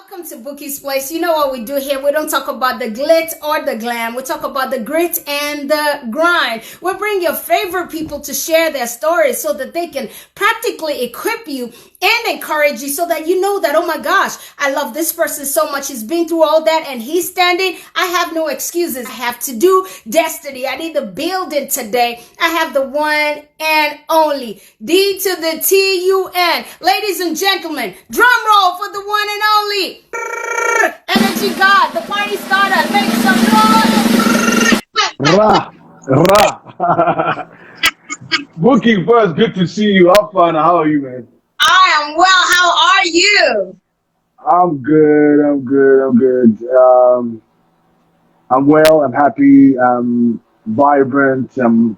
Welcome to Bouqui'S Place. You know what we do here. We don't talk about the glitz or the glam. We talk about the grit and the grind. We bring your favorite people to share their stories so that they can practically equip you and encourage you so that you know that, oh my gosh, I love this person so much. He's been through all that and he's standing. I have no excuses. I have to do destiny. I need to build it today. I have the one and only D to the T-U-N. Ladies and gentlemen, drum roll for the one and only. Energy God, the party starter. Make some noise. Ra, ra. Booking first, good to see you. How fun? How are you, man? I am well. How are you? I'm good. I'm well. I'm happy. I'm vibrant. I'm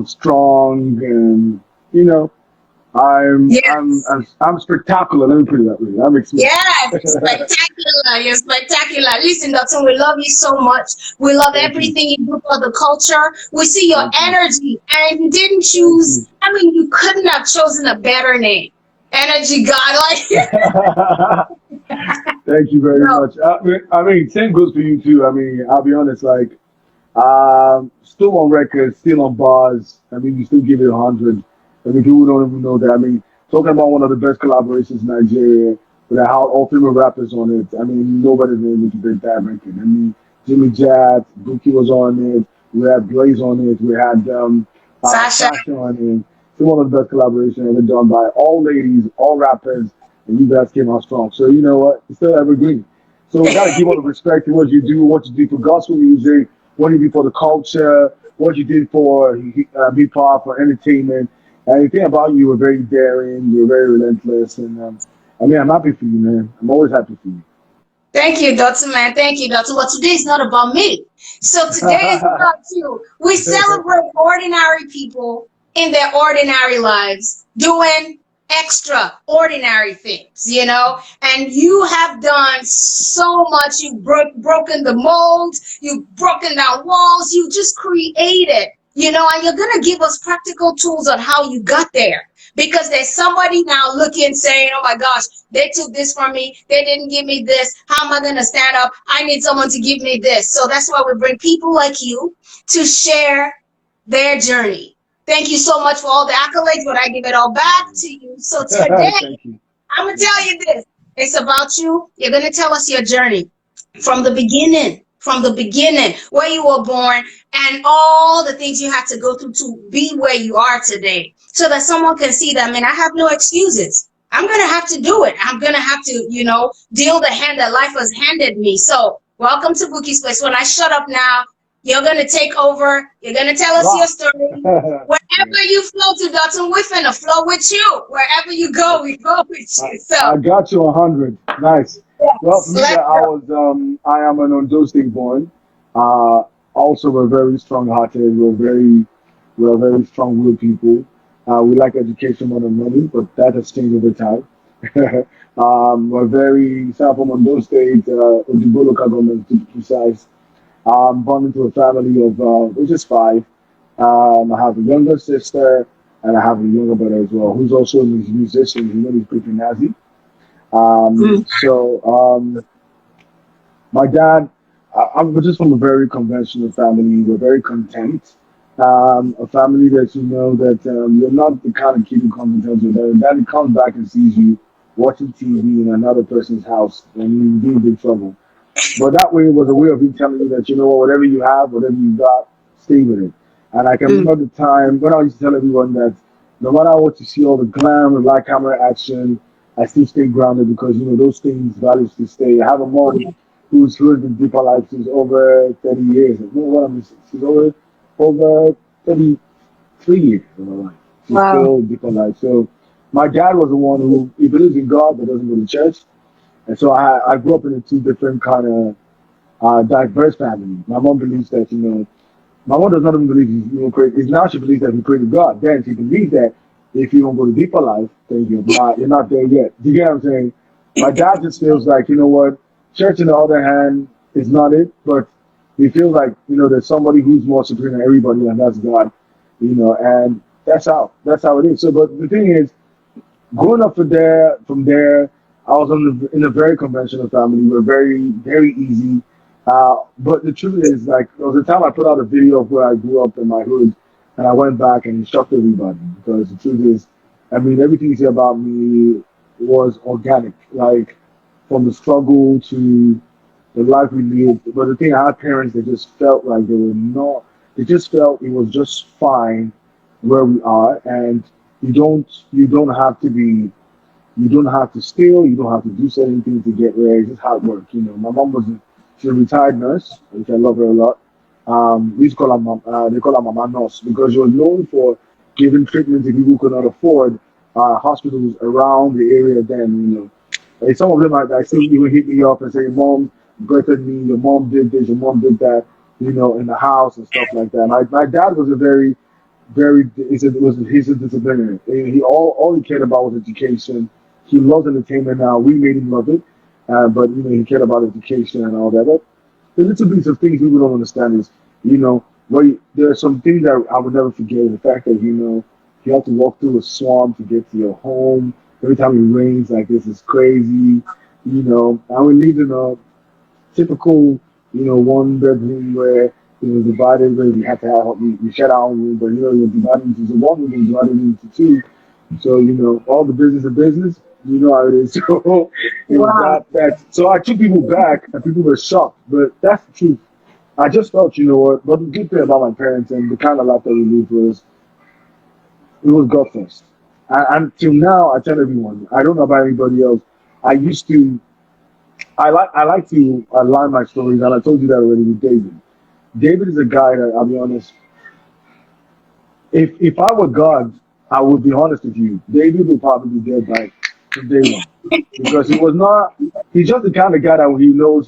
strong, and you know, I'm spectacular. Let me put it that way. I'm excited. Yes, spectacular. You're spectacular. Listen, Dotun, we love you so much. We love Thank you. everything you do for the culture. We see your Thank you. energy, and you didn't Thank choose. I mean, you couldn't have chosen a better name. Energy God, like you. Thank you very no. much. I mean, same goes for you too. I mean, I'll be honest. Like, still on record, still on bars. I mean, you still give it 100. I mean, people don't even know that. I mean, talking about one of the best collaborations in Nigeria, with how all female rappers on it. I mean, nobody's been able to beat that record. I mean, Jimmy Jazz, Bouquie was on it. We had Blaze on it. We had Sasha. Sasha on it. Still one of the best collaborations ever done by all ladies, all rappers, and you guys came out strong. So you know what? It's still evergreen. So we gotta give all the respect to what you do for gospel music, what you do for the culture, what you did for hip hop, for entertainment. And the thing about you, you're very daring, you're very relentless, and I mean, I'm happy for you, man. I'm always happy for you. Thank you, Dotun, man. Thank you, Dotun. But today is not about me. So today is about you. We celebrate ordinary people in their ordinary lives doing extraordinary things, you know? And you have done so much. You've broken the mold, you've broken down walls, you just created, you know, and you're going to give us practical tools on how you got there. Because there's somebody now looking, saying, oh my gosh, they took this from me. They didn't give me this. How am I going to stand up? I need someone to give me this. So that's why we bring people like you to share their journey. Thank you so much for all the accolades, but I give it all back to you. So today, Thank you. I'm going to tell you this. It's about you. You're going to tell us your journey from the beginning, where you were born and all the things you had to go through to be where you are today, so that someone can see that, man, I have no excuses. I'm going to have to do it. I'm going to have to, you know, deal the hand that life has handed me. So welcome to Bouqui'S Place. When I shut up now, you're going to take over. You're going to tell us your Wow. story. Yeah. Wherever you flow to, Dotun, we're finna flow with you. Wherever you go, we go with you. I So, got you 100. Nice. Well, for yes, me, let's go. I am an Ondo State born. Also, we're very strong-hearted. We're very strong-willed people. We like education more than money, but that has changed over time. We're very South from Ondo State, Ojibwe local government to be precise. Born into a family of which is five. I have a younger sister and I have a younger brother as well, who's also a musician. His name is Pretty Nazi. Mm. My dad, I'm just from a very conventional family. We're very content. A family that you know that you're not the kind of kid who comes and tells your dad. Daddy comes back and sees you watching TV in another person's house and you're in big trouble. But that way was a way of him telling you that, you know what, whatever you have, whatever you got, stay with it. And I can Mm. remember the time when I used to tell everyone that no matter what you see, all the glam, the light camera action, I still stay grounded because, you know, those things, values to stay. I have a mom who's been deeper life since over 30 years. You know what I'm saying? She's over 33 years of my life. She's Wow. still deeper life. So my dad was the one who, he believes in God but doesn't go to church. And so I grew up in a two different kind of diverse family. My mom believes that, you know, my mom does not even believe you know, pray. It's now she believes that you pray to God. Then she believes that if you don't go to deeper life, then you're not there yet. Do you get what I'm saying? My dad just feels like, you know what, church on the other hand is not it, but he feels like, you know, there's somebody who's more supreme than everybody, and that's God. You know, and that's how it is. So but the thing is, growing up from there, I was in a very conventional family. We were very, very easy. But the truth is, like, there was a time I put out a video of where I grew up in my hood, and I went back and shocked everybody because the truth is, I mean, everything you say about me was organic, like from the struggle to the life we lived. But the thing, I had parents that just felt like they were not, they just felt it was just fine where we are, and you don't have to be you don't have to steal. You don't have to do certain things to get where. It's just hard work. You know, my mom was she's a retired nurse, which I love her a lot. We used to call her mom. They call her Mama Nurse because she was known for giving treatment to people who could not afford hospitals around the area. Then, you know, like some of them I still even hit me up and say, "Mom birthed me. Your mom did this. Your mom did that." You know, in the house and stuff like that. My dad was a very he's a disciplinarian. He all he cared about was education. He loves entertainment now. We made him love it, but you know he cared about education and all that. But the little bits of things people don't understand is, you know, there are some things that I would never forget. The fact that, you know, you have to walk through a swamp to get to your home. Every time it rains, like, this is crazy. You know, and we lived in a typical, you know, one bedroom where it was divided where we had to have we shared our own room, but you know, it was divided into one room and divided into two. So, you know, all the business is business. You know how it is. So it was Wow. that. So I took people back, and people were shocked. But that's the truth. I just felt, you know what? But the good thing about my parents and the kind of life that we lived was it was God first. And till now, I tell everyone, I don't know about anybody else. I used to, I like to align my stories, and I told you that already with David. David is a guy that, I'll be honest, if I were God, I would be honest with you. David would probably be dead by from day one, because he was not. He's just the kind of guy that he knows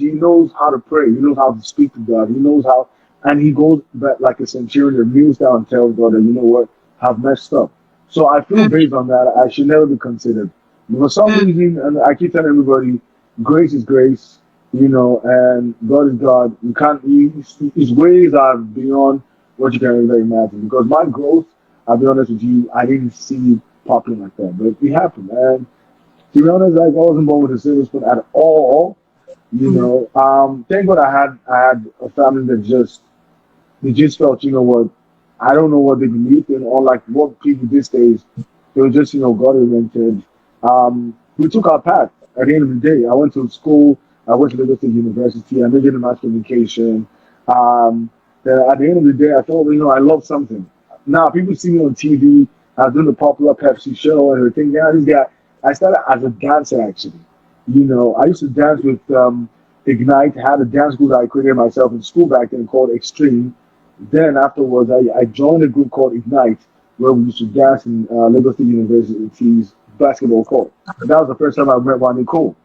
how to pray. He knows how to speak to God. He knows how, and he goes back like a centurion that kneels down and tells God that, you know what, I've messed up. So I feel Mm, based on that, I should never be considered. For some mm, reason, and I keep telling everybody, grace is grace, you know, and God is God. You can't. His ways are beyond what you can even imagine. Because my growth, I'll be honest with you, I didn't see it popping like that, but it happened. And to be honest, like, I wasn't born with a silver spoon at all. You mm. know, thank God I had a family that just felt, you know what, I don't know what they believed in, or like what people these days, they were just, you know, God oriented. We took our path. At the end of the day, I went to school. I went to Lagos State University. I majored in mass communication. Um, at the end of the day, I thought, you know, I love something. Now people see me on TV. I was doing the popular Pepsi show and everything. Now this guy, I started as a dancer actually. You know, I used to dance with Ignite. I had a dance group that I created myself in school back then called Extreme. Then afterwards, I joined a group called Ignite, where we used to dance in Lagos State University's basketball court. And that was the first time I met Wani Cole.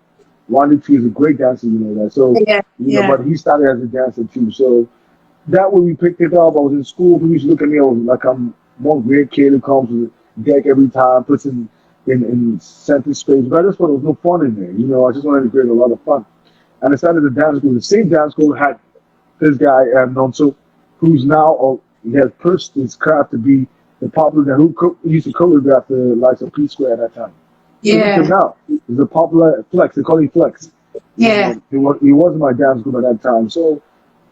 Wani too is a great dancer, you know that. So, Yeah, you know, yeah. but he started as a dancer too. So that way we picked it up. I was in school. People used to look at me, I was like, I'm one great kid who comes with deck every time, puts in center space. But I just thought there was no fun in there. You know, I just wanted to create a lot of fun. And I started the dance school. The same dance school had this guy, Nonso, who's now, he has pushed his craft to be the popular guy who used to choreograph the likes of P Square at that time. Even till Yeah, now, he's a popular Flex. They call him Flex. You yeah. know, he wasn't my dance group at that time. So,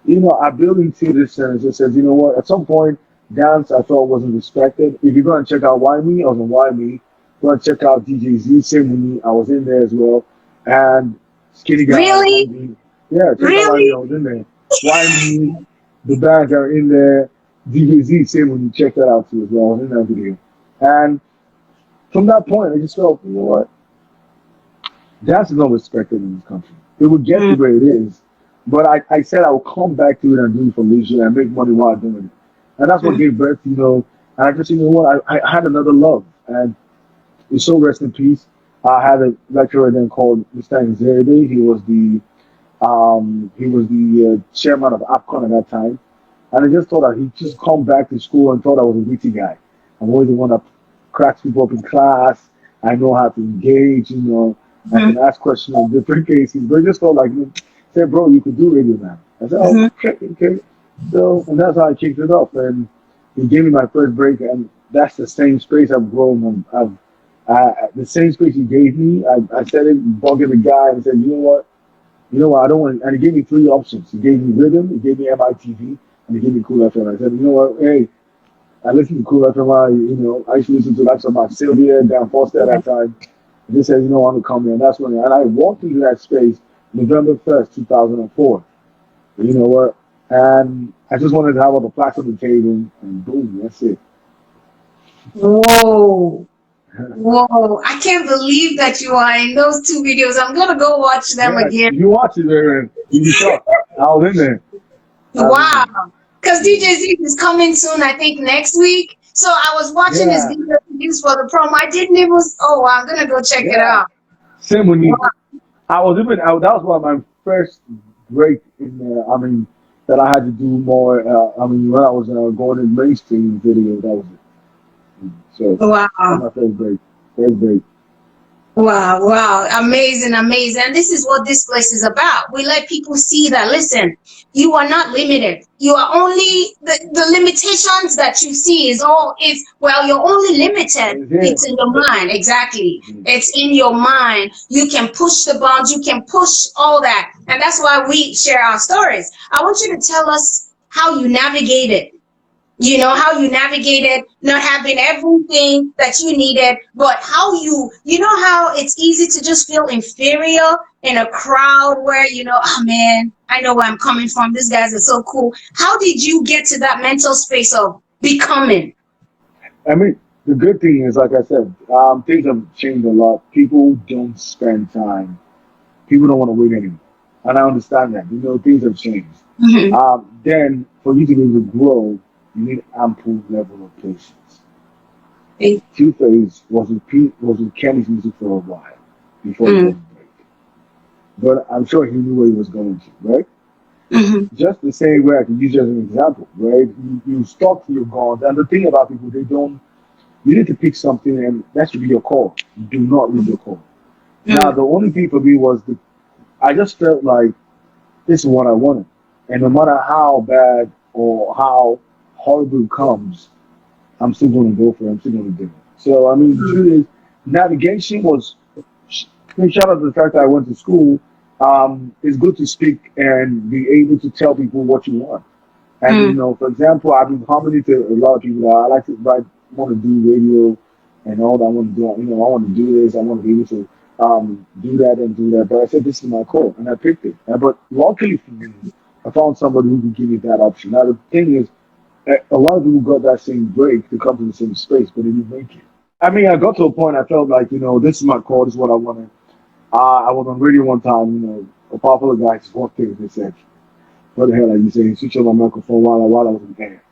you know, I built into this and it just says, you know what, at some point, dance I thought wasn't respected. If you're going to check out Why Me, I was on Why Me. Go and check out DJZ, same with me. I was in there as well. And Skinny Guy, Really? Hungry. Yeah, check out Why Me, I Really? was in there. Why Me, the bands are in there. DJZ, same when you check that out too as well. I was in that video. And from that point, I just felt, you know what, dance is not respected in this country. It will get to Mm, where it is. But I said I will come back to it and do it for leisure and make money while doing it. And that's what mm. gave birth, you know. And I just, you know what, I had another love. And it's so rest in peace. I had a lecturer then called Mr. Nzerebe. He was the chairman of APCON at that time. And I just thought that he'd just come back to school and thought I was a witty guy. I'm always the one that cracks people up in class. I know how to engage, you know. I Mhm, can ask questions on different cases. But I just felt like, said, bro, you could do radio now. I said, oh, mhm. okay, okay. So, and that's how I kicked it off. And he gave me my first break. And that's the same space I've grown. I've The same space he gave me, I said it, bugging the guy and said, you know what, I don't want, and he gave me three options. He gave me rhythm, he gave me MITV, and he gave me Cool FM. I said, you know what, hey, I listened to Cool FM. I used to listen to like some about Sylvia, Dan Foster at that time. I just said, I want to come here, and that's when, and I walked into that space November 1st, 2004. You know what? And I just wanted to have all the plaques on the table, and boom, that's it. Whoa. Whoa. I can't believe that you are in those two videos. I'm going to go watch them again. You watch it there, you be shocked. I was in there. Wow. Because DJ Z is coming soon, I think next week. So I was watching his videos for the promo. I didn't even, I'm going to go check it out. Same with me. That was one of my first break in that I had to do more. When I was going in mainstream video, that was it. So, wow. My first break. First break. Wow. Amazing. And this is what this place is about. We let people see that, listen, you are not limited. You are only, the limitations that you see you're only limited. It's in your mind. Exactly. It's in your mind. You can push the bounds. You can push all that. And that's why we share our stories. I want you to tell us how you navigated. How you navigated not having everything that you needed, but how how it's easy to just feel inferior in a crowd where, oh man, I know where I'm coming from. These guys are so cool. How did you get to that mental space of becoming? The good thing is, like I said, things have changed a lot. People don't spend time. People don't want to wait anymore. And I understand that. Things have changed. Mm-hmm. Then for you to be able to grow, you need ample level of patience. Two-Face was with Kenny's music for a while before he was break. But I'm sure he knew where he was going to, right? Mm-hmm. Just the same way I can use you as an example, right? You stop till you're gone. And the thing about people, you need to pick something and that should be your call. Do not lose your call. Mm-hmm. Now, the only thing for me was I just felt like this is what I wanted. And no matter how bad or how horrible it comes, I'm still going to go for it. I'm still going to do it. So, the truth is, navigation was, shout out to the fact that I went to school. It's good to speak and be able to tell people what you want. And, for example, I've been commenting to a lot of people that I like to want to do radio and all that. I want to do, I want to do this. I want to be able to do that and do that. But I said, this is my call, and I picked it. But luckily for me, I found somebody who could give me that option. Now, the thing is, a lot of people got that same break to come to the same space, but they didn't make it. I got to a point I felt like, this is my call, this is what I wanted. I was on radio one time, a popular guy just walked in and they said, what the hell are you saying? Switch on my microphone while I was in there.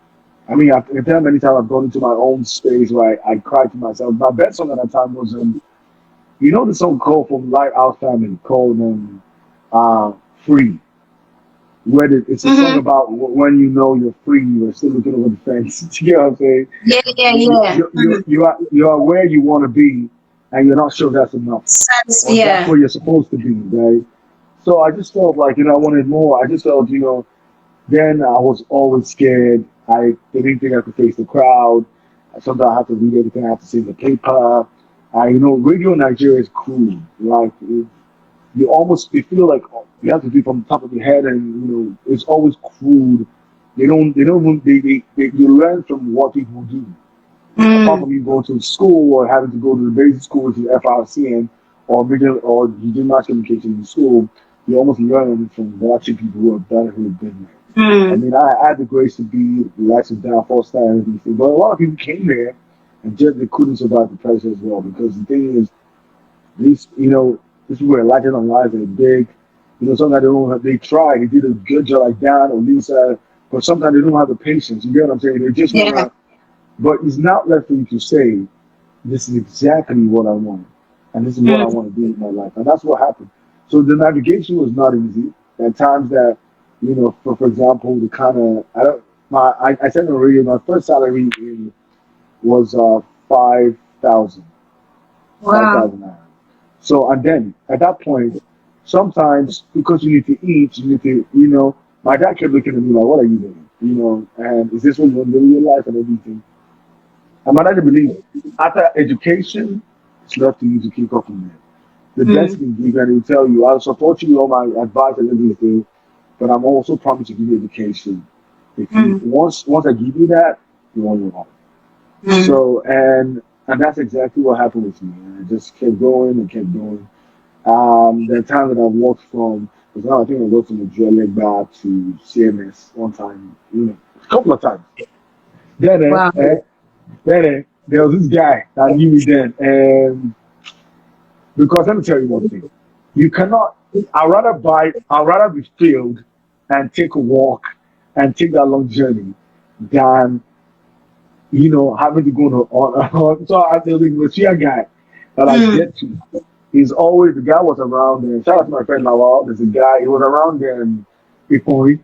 I can tell many times I've gone into my own space where I cried to myself. My best song at that time was, the song called from Lighthouse Family called Free. Where it's a song about when you're free, you're still looking over the fence. You know what I'm saying? Yeah. You're where you want to be, and you're not sure that's enough. That's where you're supposed to be, right? So I just felt like, I wanted more. I just felt, then I was always scared. I didn't think I could face the crowd. Sometimes I have to read everything I have to say in the paper. Radio in Nigeria is cool. Like, you feel like you have to do it from the top of your head, and it's always crude. You learn from what people do. Apart from you going to school or having to go to the basic school to FRCN or you do mass communication in school, you almost learn from watching people who are better, who have been there. I had the grace to be the likes of Dan Foster and everything, but a lot of people came there and just they couldn't survive the pressure as well, because the thing is, this is where legend on life is big. Sometimes they try, they did a good job like Dan or Lisa, but sometimes they don't have the patience. You get what I'm saying? They just want to, but it's not left for you to say, this is exactly what I want, and this is what I want to do in my life. And that's what happened. So the navigation was not easy. At times that, for example, the kind of, I said on the radio, my first salary was 5,000. Wow. 5,000. So, and then at that point, sometimes because you need to eat, you need to, my dad kept looking at me like, what are you doing? And is this what you want to do in your life and everything? And my dad didn't believe it. After education, It's left to you to kick off from there. The best Mm. thing you can tell you, I'll support you with all my advice and everything, but I'm also promised to give you education. If you Mm. once I give you that, you want your own. Mm. So and that's exactly what happened with me. And I just kept going and kept going. The time that I walked from, because now I think I worked from Ojuolape back to CMS one time, a couple of times. Then, Wow. there was this guy that knew me then, and because let me tell you one thing, you cannot. I'd rather be failed and take a walk and take that long journey than having to go on. So I think the Messiah guy that I Mm. get to is always the guy was around there. Shout out to my friend Lawal. There's a guy, he was around there in Ipori.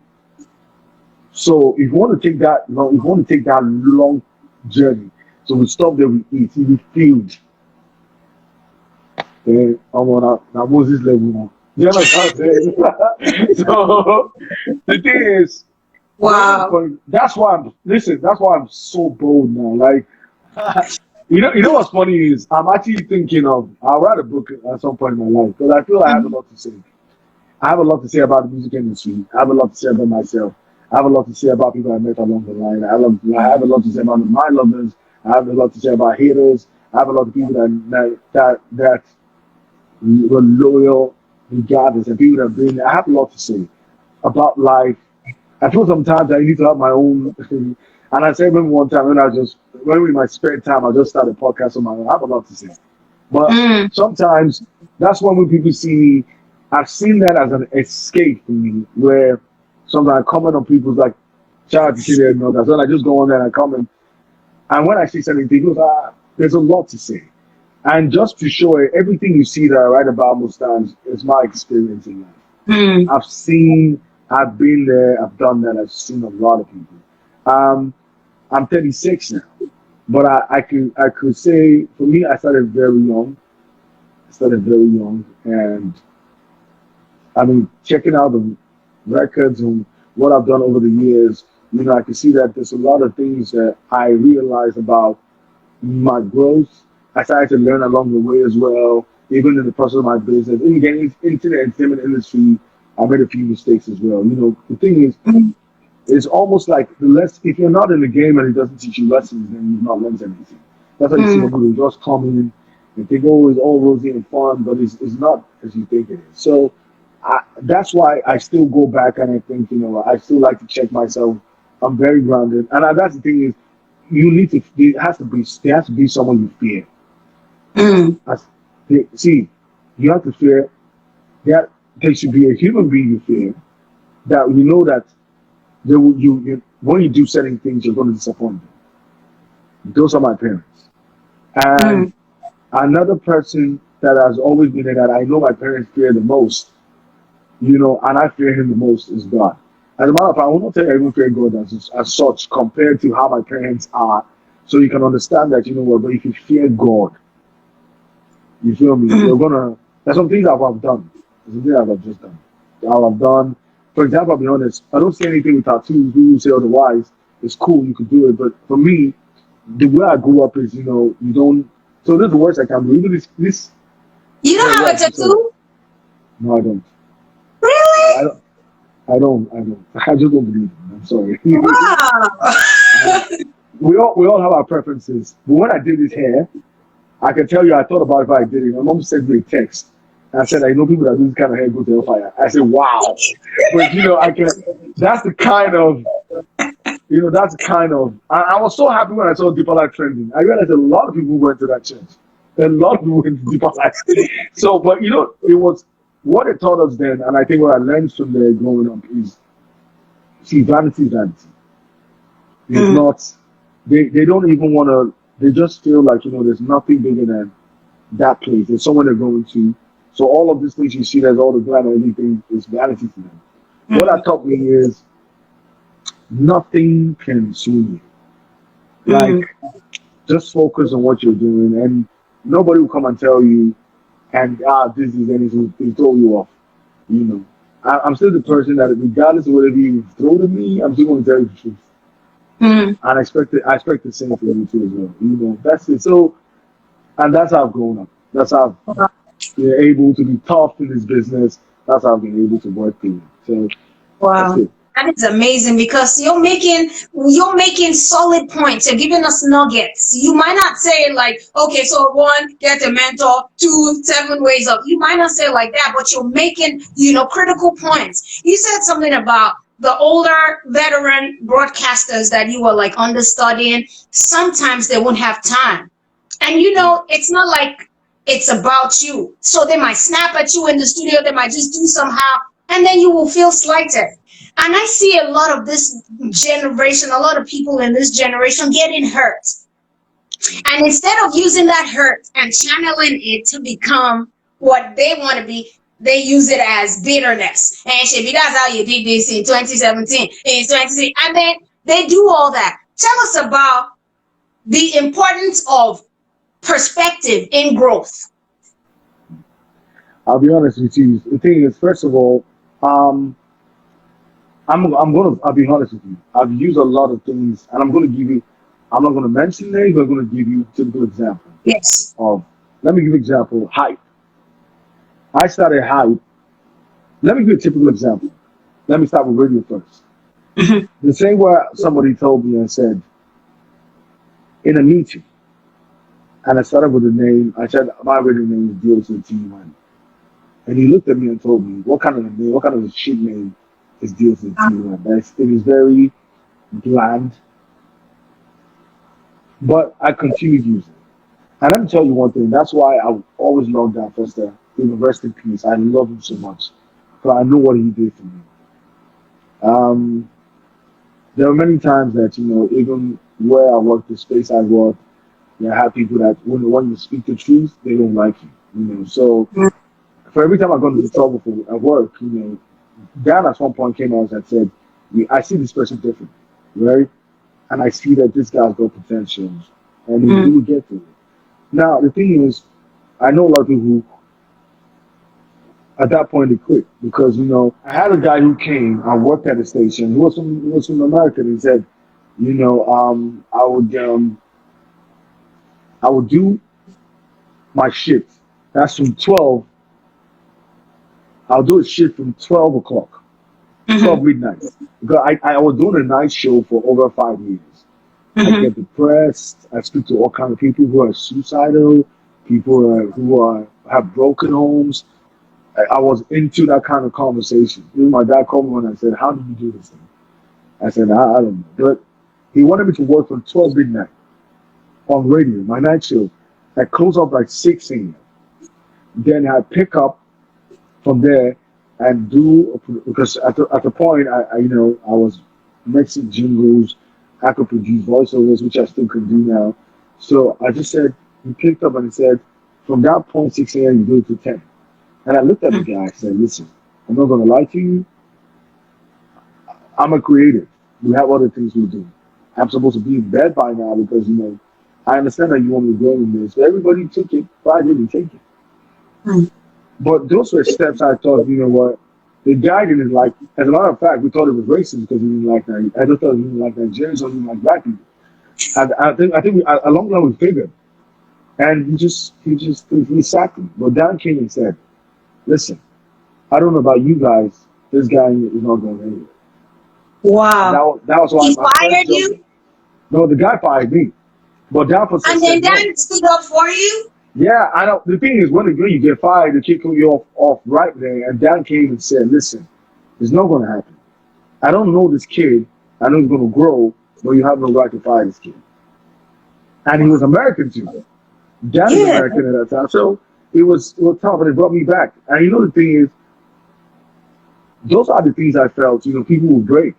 So if you want to take that long, if you want to take that long journey, so we stop there, we eat, we feed. I'm on a Moses level now. You understand what I'm saying? So the thing is, Wow. that's why that's why I'm so bold now. Like, what's funny is I'm actually thinking of I'll write a book at some point in my life because I feel I have a Mm. lot to say. I have a lot to say about the music industry. I have a lot to say about myself. I have a lot to say about people I met along the line. I have a lot to say about my lovers. I have a lot to say about haters. I have a lot of people that were loyal regardless and people that have been. I have a lot to say about life. I feel sometimes I need to have my own. And I said remember one time when in my spare time I just started a podcast on my own. I have a lot to say. But Mm. sometimes that's when people see me, I've seen that as an escape for me, where sometimes I comment on people's like, shout out to Kid and all that. So I just go on there and I comment. And when I see something, people there's a lot to say. And just to show it, everything you see that I write about most times is my experience in life. Mm. I've been there, I've done that, I've seen a lot of people. Um, I'm 36 now, but I could say for me, I started very young. I started very young, and I mean, checking out the records and what I've done over the years, I can see that there's a lot of things that I realized about my growth. I started to learn along the way as well, even in the process of my business. In getting into the entertainment industry, I made a few mistakes as well. The thing is, Mm. it's almost like if you're not in the game and it doesn't teach you lessons, then you've not learned anything. That's why you see Mm. people who just come in and think, oh, it's all rosy and fun, but it's not as you think it is. So that's why I still go back and I think, I still like to check myself. I'm very grounded. And that's the thing is, there has to be someone you fear. Mm. As, see, you have to fear that there should be a human being you fear that you know that when you do certain things, you're going to disappoint them. Those are my parents. And Mm. another person that has always been there that I know my parents fear the most, and I fear him the most is God. As a matter of fact, I will not tell you I even fear God as such compared to how my parents are. So you can understand that, but if you fear God, you feel me, Mm. there's some things that I've done. There's some things that I've just done. I've done, for example, I'll be honest, I don't see anything with tattoos. People say otherwise. It's cool, you could do it. But for me, the way I grew up is, you don't. So this is the worst I can do. Even this. You Yeah, don't have a yeah. Sorry. tattoo? No, I don't. I Really? don't. I don't. I just don't believe it. I'm sorry. Wow. we all have our preferences. But when I did this hair, I can tell you I thought about if I did it. My mom sent me a text. And I said, I know people that do this kind of hair go to hellfire. I said, wow. But I can. That's the kind of. I was so happy when I saw Deeper Life trending. I realized a lot of people went to that church. A lot of people went to Deeper Life. So, but it was what it taught us then, and I think what I learned from there growing up is, see, vanity is vanity. It's Mm. not. They don't even want to. They just feel like there's nothing bigger than that place. There's someone they're going to. So all of these things you see, there's all the glamour, everything is vanity to them. What Mm. that taught me is nothing can swing you. Like, Mm. just focus on what you're doing, and nobody will come and tell you, and this is anything to throw you off. You know, I'm still the person that, regardless of whatever you throw to me, I'm still going to tell you the truth. Mm. And I expect the same from you too as well. That's it. So, and that's how I've grown up. That's how you're able to be tough in this business. That's how I've been able to work through it. So that's Wow. it. That is amazing because you're making solid points. You're giving us nuggets. You might not say like, okay, so one, get a mentor, two, 7 ways up. You might not say like that, but you're making, critical points. You said something about the older veteran broadcasters that you were like understudying. Sometimes they won't have time. And it's not like it's about you. So they might snap at you in the studio, they might just do somehow, and then you will feel slighted. And I see a lot of this generation, a lot of people in this generation getting hurt. And instead of using that hurt and channeling it to become what they want to be, they use it as bitterness. And Shebi, that's how you did this in 2017, in 2016. And then they do all that. Tell us about the importance of perspective in growth. I'll be honest with you. The thing is, first of all, I'll be honest with you. I've used a lot of things, and I'm not gonna mention names, but I'm gonna give you a typical example Yes. of. Let me give you an example. Hype. I started Hype. Let me give you a typical example. Let me start with radio first. Mhm. The same way somebody told me and said in a meeting, and I started with the name. I said my radio name is DO2DTUN, and he looked at me and told me, "What kind of a name? What kind of a shit name is DO2DTUN?" It is very bland, but I continued using it. And let me tell you one thing. That's why I always love that Foster. Even rest in peace. I love him so much, but I know what he did for me. Um, there were many times that even where I work, the space I work, I have people that when you speak the truth, they don't like you. So for every time I got into trouble for at work, Dan at one point came out and said, I see this person different, right? And I see that this guy's got potential, and he will get to it. Now the thing is, I know a lot of people who at that point they quit because I had a guy who came and worked at the station who was from America, and he said, I would do my shift. That's from 12. I'll do a shift from 12 o'clock, 12 Mhm. midnight. Because I was doing a night show for over 5 years. I Mhm. get depressed. I speak to all kinds of people who are suicidal, people who have broken homes. I was into that kind of conversation. Even my dad called me and I said, "How did you do this thing?" I said, I don't know. But he wanted me to work from 12 midnight on radio, my night show. I close up like 6 a.m. Then I pick up from there and do, because at the point I was mixing jingles, I could produce voiceovers, which I still can do now. So I just said, he picked up and he said, from that point 6 a.m. you do it to 10. And I looked at the guy, I said, listen, I'm not gonna lie to you, I'm a creative. We have other things we do. I'm supposed to be in bed by now because I understand that you want me to go in this. But everybody took it, but I didn't take it. Mhm. But those were steps I thought, what, the guy didn't like. As a matter of fact, we thought it was racist because he didn't like Nigerians. I just thought he didn't like Nigerians or he didn't like black people. And I think along the line we figured. And he sacked him. But Dan came and said, listen, I don't know about you guys, this guy is not going anywhere. And Wow. that was why He my first fired job. you, No, the guy fired me. But Dan and then said no. Dan stood up for you. Yeah, I don't. The thing is, when you get fired, they kick you off right there. And Dan came and said, "Listen, it's not going to happen. I don't know this kid. I know he's going to grow, but you have no right to fire this kid." And he was American too. Dan is Yeah. American at that time, so it was tough, and it brought me back. And the thing is, those are the things I felt. People would break,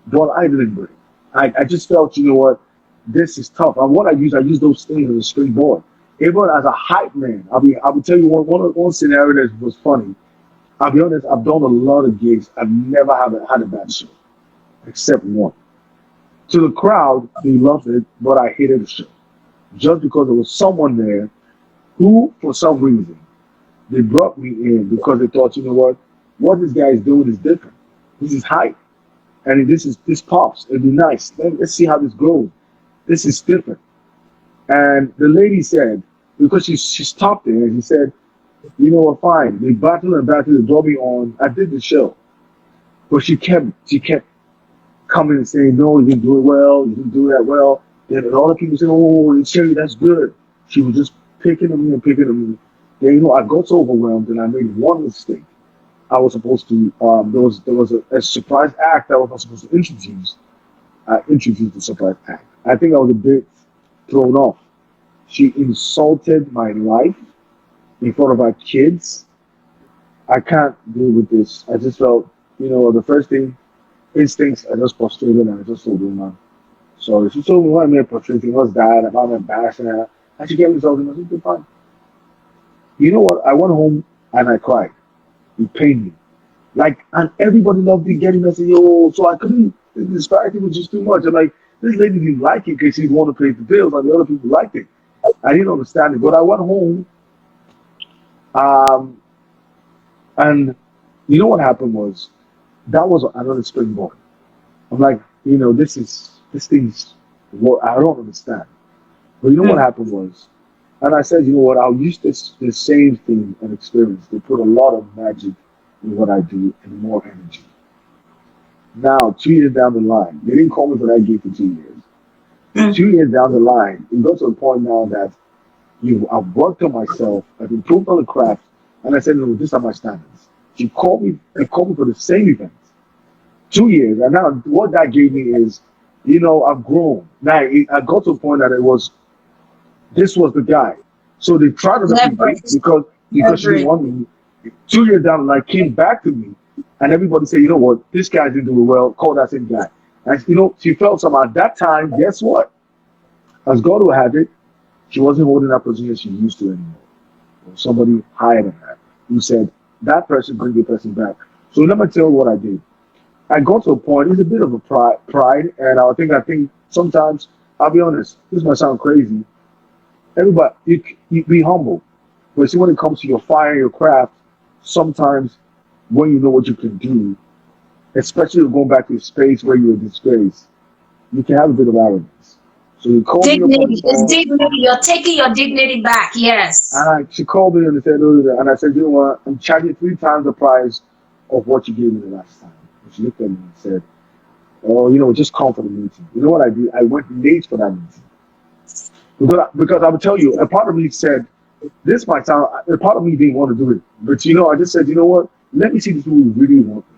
but I didn't break. I just felt, what, this is tough. And what I use those things as a springboard. Even as a hype man, I will tell you one scenario that was funny. I'll be honest, I've done a lot of gigs. I've never had a bad show, except one. To the crowd, they loved it, but I hated the show. Just because there was someone there who, for some reason, they brought me in because they thought, what this guy is doing is different. This is hype. And this pops. It'd be nice. Let's see how this goes. This is different. And the lady said, because she stopped there and she said, you know what, fine. They battled and battled, they brought me on. I did the show. But she kept coming and saying, no, you didn't do it well, you didn't do that well. Then a lot of people saying, oh, Sherry, that's good. She was just picking on me and picking on me. Then, I got so overwhelmed and I made one mistake. I was supposed to, there was a surprise act that I was not supposed to introduce. I introduced the surprise act. I think I was a bit thrown off. She insulted my life in front of our kids. I can't deal with this. I just felt, the first thing, instincts, I just frustrated and I just told her, man. So she told me what I made frustrating, what's that, if I'm embarrassing her. And she gave me something. I said, okay, fine. You know what? I went home and I cried. It pained me. And everybody loved me getting me. I said, yo, so I couldn't, the disparity was just too much. I'm like, this lady didn't like it because she didn't want to pay the bills, and the other people liked it. I didn't understand it. But I went home, and you know what happened was, that was another springboard. I'm like, this thing's what I don't understand. But you know what happened was, and I said, you know what, I'll use this same thing and experience to put a lot of magic in what I do and more energy. Now, 2 years down the line, they didn't call me for that gig for 2 years. 2 years down the line, it got to a point now that I've worked on myself, I've improved on the craft, and I said, no, these are my standards. They called me for the same event. 2 years, and now what that gave me is, I've grown. Now, I got to a point that this was the guy. So they tried to replicate because she didn't want me. 2 years down the line, came back to me, and everybody said, you know what, this guy didn't do it well, call that same guy. And, she felt somehow at that time, guess what? As God will have it, she wasn't holding that position she used to anymore. Somebody higher than her who said, that person bring the person back. So let me tell you what I did. I got to a point, it's a bit of a pride, and I think sometimes, I'll be honest, this might sound crazy. Everybody, you be humble. But see, when it comes to your fire, your craft, sometimes when you know what you can do, especially going back to a space where you're disgraced, you can have a bit of arrogance. So you call me up on Dignity. the It's phone, dignity. You're taking your dignity back. Yes. she called me and said, oh, and I said, you know what, I'm charging 3 times the price of what you gave me the last time. And she looked at me and said, oh, just come for the meeting. You know what I did? I went late for that meeting. Because I would tell you, a part of me said, this might sound, a part of me didn't want to do it. But I just said, you know what? Let me see if people really want me.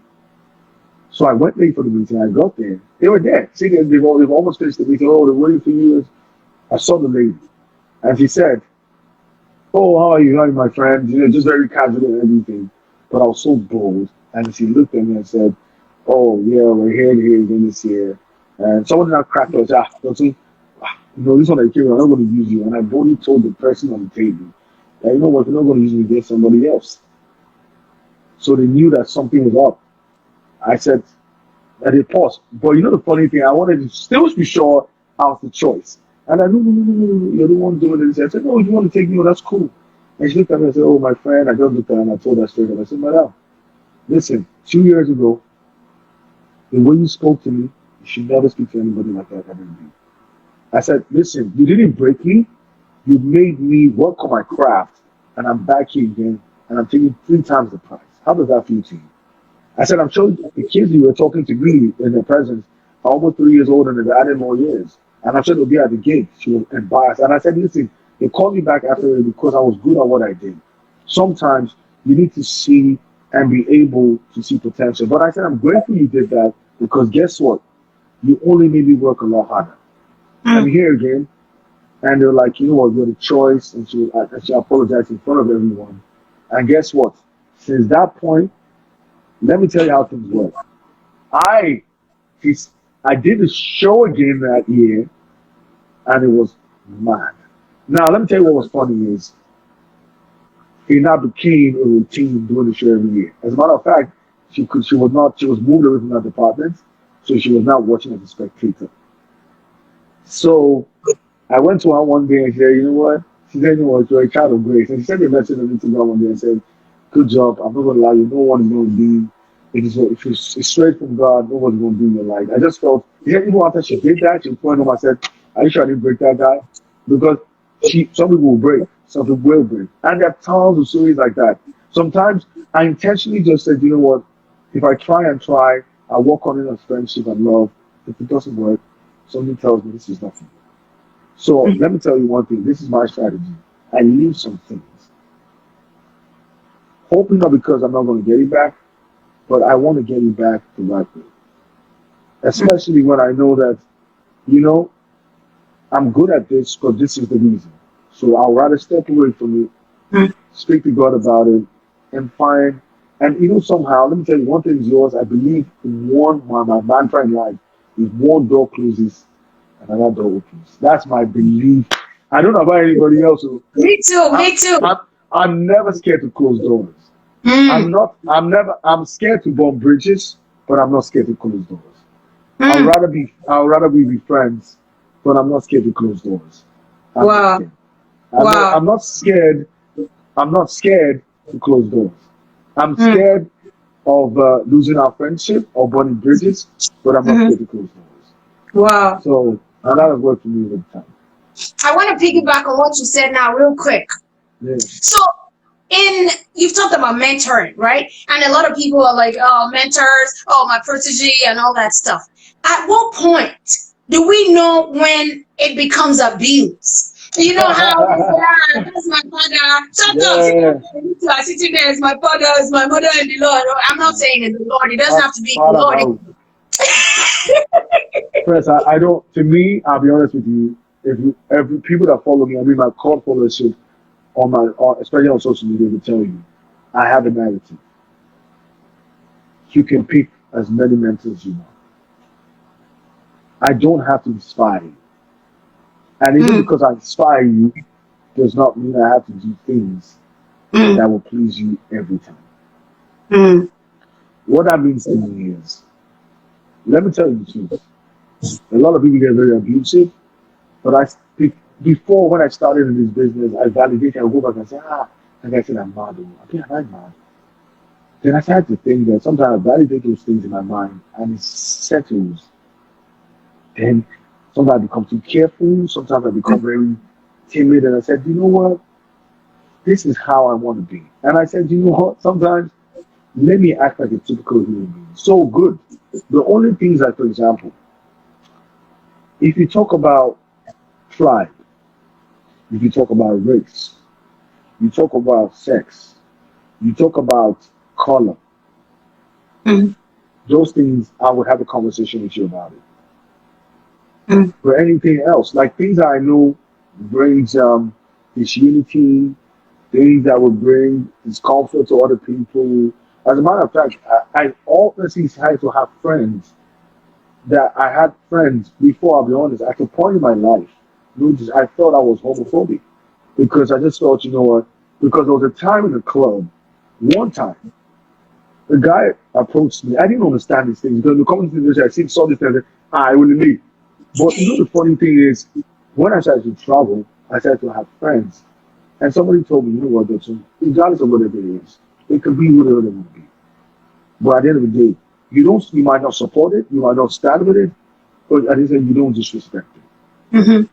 So I went late for the meeting. I got there. They were there. See, they've almost finished the meeting. Oh, they're waiting for you. I saw the lady. And she said, oh, how are you? How are you, my friend? Just very casual and everything. But I was so bold. And she looked at me and said, oh, yeah, we're here again this year. And someone now cracked us. This one I came, I'm not going to use you. And I boldly told the person on the table that, you know what, you're not going to use me, get somebody else. So they knew that something was up. I said, and they paused. But the funny thing, I wanted to still be sure I was the choice. And I no, you're the one doing it. I said, no, you want to take me? Oh, that's cool. And she looked at me and said, oh, my friend, I just looked at her and I told her straight up. I said, madam, listen, 2 years ago, the way you spoke to me, you should never speak to anybody like that ever again. I said, listen, you didn't break me. You made me work on my craft, and I'm back here again, and I'm taking 3 times the price. How does that feel to you? I said, I'm sure the kids you were talking to me in their presence are almost 3 years older and they've added more years. And I'm sure they'll be at the gate. She was embarrassed. And I said, listen, they called me back after it because I was good at what I did. Sometimes you need to see and be able to see potential. But I said, I'm grateful you did that because guess what? You only made me work a lot harder. I'm here again. And they're like, you know what, you're the choice. And she apologized in front of everyone. And guess what? Since that point, let me tell you how things work. I did a show again that year, and it was mad. Now, let me tell you what was funny is, it now became a routine doing the show every year. As a matter of fact, she was moved away from that department, so she was now watching as a spectator. So I went to her one day and she said, you know what? She said, you know what, you're a child of grace. And she sent me a message on Instagram one day and said, good job. I'm not going to lie, you. No one is going to be. If it's straight from God, no one's going to be in your life. I just felt, even after she did that, she pointed home and said, are you sure I didn't break that guy? Because some people will break. something will break. And there are tons of stories like that. Sometimes I intentionally just said, you know what, if I try and try, I work on it as friendship and love. If it doesn't work, something tells me this is not for me. So let me tell you one thing. This is my strategy. I leave some things, hoping not because I'm not going to get it back, but I want to get it back the right way. Especially when I know that, you know, I'm good at this because this is the reason. So I'll rather step away from it, speak to God about it, and find. And you know, somehow, let me tell you, one thing is yours. I believe in my mantra in life is one door closes and another door opens. That's my belief. I don't know about anybody else. Me too. I'm, Me too. I'm never scared to close doors. Mm, I'm scared to burn bridges, but I'm not scared to close doors. mm. I'd rather be friends, but I'm not scared to close doors. I'm not Wow. scared. Wow. I'm not scared. I'm not scared to close doors. I'm Mm, scared of losing our friendship or burning bridges, but I'm not mhm. scared to close doors. Wow. So, and that has worked for me over time. I want to piggyback on what you said now, real quick. Yeah. So, in you've talked about mentoring, right? And a lot of people are like, oh, mentors, oh, my protege, and all that stuff. At what point do we know when it becomes abuse? You know how we say, ah, that's my father. Shut up, sit Yeah. there. You two are sitting there as my father, as my mother in the Lord. I'm not saying in the Lord. It doesn't have to be in the Father, Lord. first, I don't. To me, I'll be honest with you. If people that follow me, I mean my core followership especially on social media, will tell you, I have a narrative. You can pick as many mentors as you want. I don't have to inspire you, and even Mm, because I inspire you, does not mean I have to do things mm, that will please you every time. mm, What that means to me is, let me tell you the truth. A lot of people get very abusive, but before when I started in this business, I validate and go back and say, like I said, I'm mad. Okay, I'm mad. Then I started to think that sometimes I validate those things in my mind and it settles. Then sometimes I become too careful. Sometimes I become very timid. And I said, you know what? This is how I want to be. And I said, you know what? Sometimes let me act like a typical human being. So good. The only things like, for example, if you talk about pride, if you talk about race, you talk about sex, you talk about color, mm, those things, I would have a conversation with you about it. mm, But anything else, like things that I know brings disunity, things that would bring discomfort to other people. As a matter of fact, I honestly had to have friends that I had friends before. I'll be honest, at a point in my life, I thought I was homophobic because I just thought, you know what? Because there was a time in the club, one time, the guy approached me. I didn't understand these things because in the community, saw this and I said, I will leave. But you know, the funny thing is, when I started to travel, I started to have friends. And somebody told me, you know what, Dotun, regardless of whatever it is, it could be whatever it would be. But at the end of the day, you might not support it, you might not stand with it, but at the end, you don't disrespect it. mhm,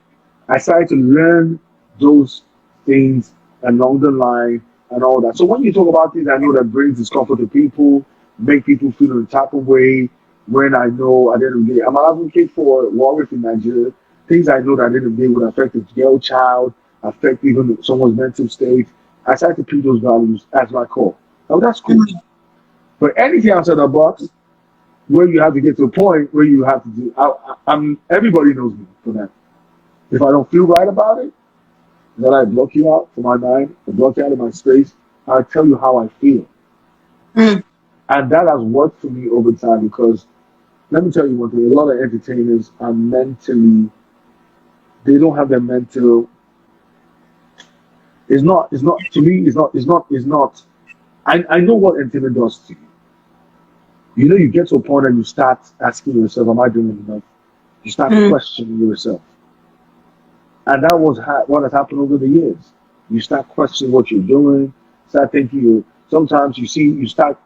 I started to learn those things along the line and all that. So when you talk about things I know that brings discomfort to people, make people feel a type of way, when I know at the end of the day, I'm an advocate for warriors in Nigeria, things I know that at the end of the day would affect a girl child, affect even someone's mental state. I started to pick those values as my core. Now that's cool. mm. But anything outside the box, where you have to get to a point where you have to do, I'm everybody knows me for that. If I don't feel right about it, then I block you out from my mind, I block you out of my space. I tell you how I feel. Mm, And that has worked for me over time because let me tell you one thing, a lot of entertainers are mentally, they don't have their mental, it's not, to me, it's not, I know what entertainment does to you. You know, you get to a point and you start asking yourself, am I doing enough? You start mm, questioning yourself. And that was what has happened over the years. You start questioning what you're doing, start thinking sometimes you start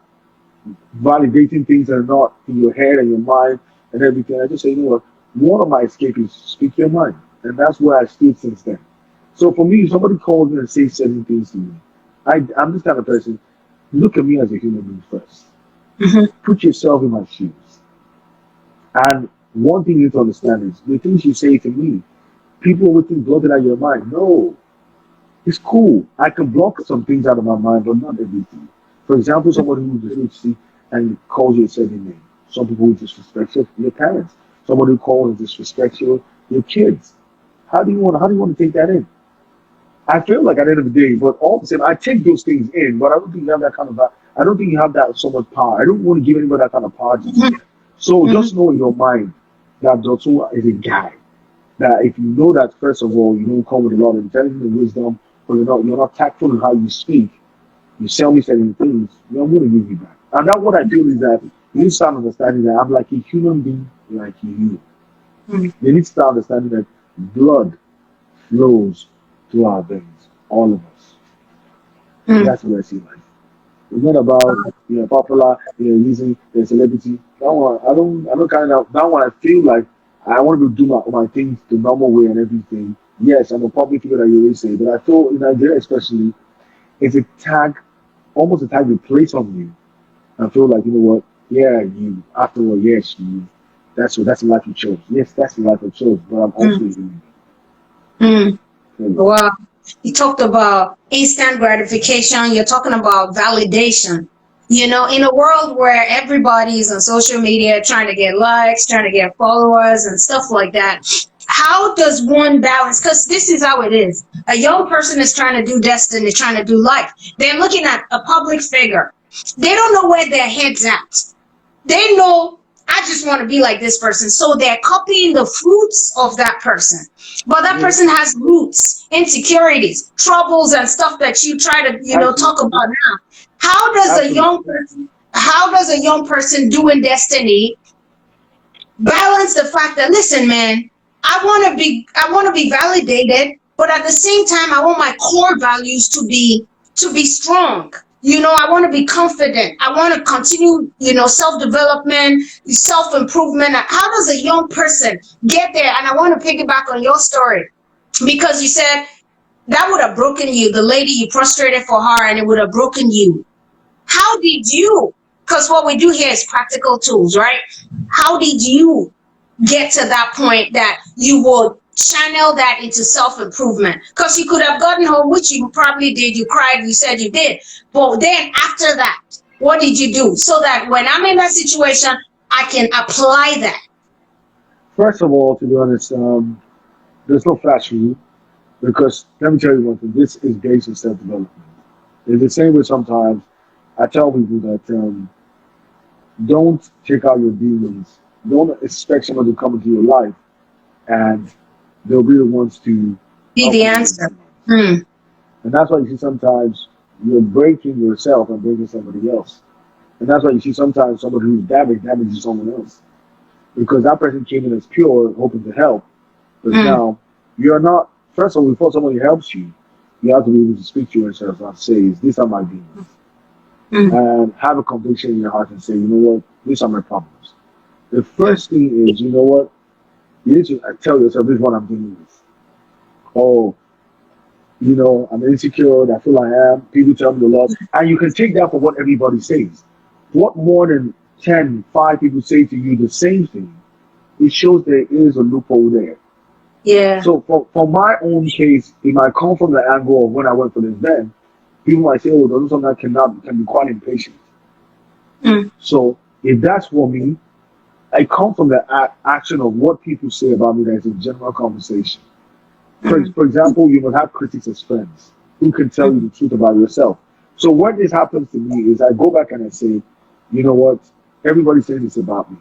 validating things that are not in your head and your mind and everything. I just say, you know what, one of my escapes is speak your mind. And that's where I stayed since then. So for me, if somebody calls me and says certain things to me, I'm this kind of person. Look at me as a human being first. Mhm. Put yourself in my shoes. And one thing you need to understand is the things you say to me, people will think block it out of your mind. No, it's cool. I can block some things out of my mind, but not everything. For example, somebody who's disrespectful and calls you a certain name. Some people who disrespect your parents. Somebody who calls and disrespects your kids. How do you want to take that in? I feel like at the end of the day, but all the same, I take those things in, but I don't think you have that kind of. I don't think you have that so much power. I don't want to give anybody that kind of power to do that. So Mhm. just know in your mind that Dotun is a guy. That if you know that first of all, you don't come with a lot of intelligence and wisdom, but you're not tactful in how you speak. You sell me certain things. I'm going to give you back. And that's what I feel is that you start understanding that I'm like a human being, like you. Mhm. You need to start understanding that blood flows through our veins, all of us. And Mhm. that's what I see life. It's not about popular, using the celebrity. That one I don't kind of that one I feel like I want to do my things the normal way and everything. Yes, I'm a public figure that you always say, but I feel in Nigeria especially, it's a tag, almost a tag they place on you. I feel like what, yeah, you after all, yes, you that's the life you chose. Yes, that's the life I chose, but I'm also Mhm. a human Mhm. being. Wow. You talked about instant gratification. You're talking about validation. In a world where everybody's on social media trying to get likes, trying to get followers, and stuff like that, how does one balance? Because this is how it is. A young person is trying to do destiny, trying to do life. They're looking at a public figure. They don't know where their head's at. They know, I just want to be like this person. So they're copying the fruits of that person. But that Yeah, person has roots, insecurities, troubles, and stuff that you try to, talk absolutely, about now. How does a young absolutely. person, how does a young person doing destiny balance the fact that, listen, man, I want to be validated, but at the same time I want my core values to be strong. I want to be confident. I want to continue, self-development, self-improvement. How does a young person get there? And I want to piggyback on your story because you said that would have broken you. The lady, you prostrated for her and it would have broken you. How did you, because what we do here is practical tools, right? How did you get to that point that you would channel that into self-improvement? Because you could have gotten home, which you probably did. You cried, you said you did. But then after that, what did you do so that when I'm in that situation, I can apply that? First of all, to be honest, there's no flash rule because let me tell you one thing. This is based on self development. It's the same way sometimes I tell people that don't take out your demons. Don't expect someone to come into your life and they'll be the ones to Be help the you with your answer. demons. Hmm. And that's why you see sometimes you're breaking yourself and breaking somebody else. And that's why you see sometimes somebody who's damaged damages someone else. Because that person came in as pure, hoping to help. But Hmm. now you're not, first of all, before somebody helps you, you have to be able to speak to yourself and say, these are my demons. Hmm. And have a conviction in your heart and say, you know what, these are my problems. The first thing is, you know what, you need to tell yourself, this is what I'm dealing with. Oh, I'm insecure, I feel I am, people tell me a lot. And you can take that for what everybody says. What more than 5 people say to you the same thing, it shows there is a loophole there. Yeah. So for my own case, it might come from the angle of when I went for this event, people might say, oh, those something that can be quite impatient. Hmm. So if that's for me, I come from the action of what people say about me as a general conversation. Hmm. For example, you will have critics as friends who can tell you the truth about yourself. So when this happens to me is I go back and I say, you know what, everybody's saying this about me.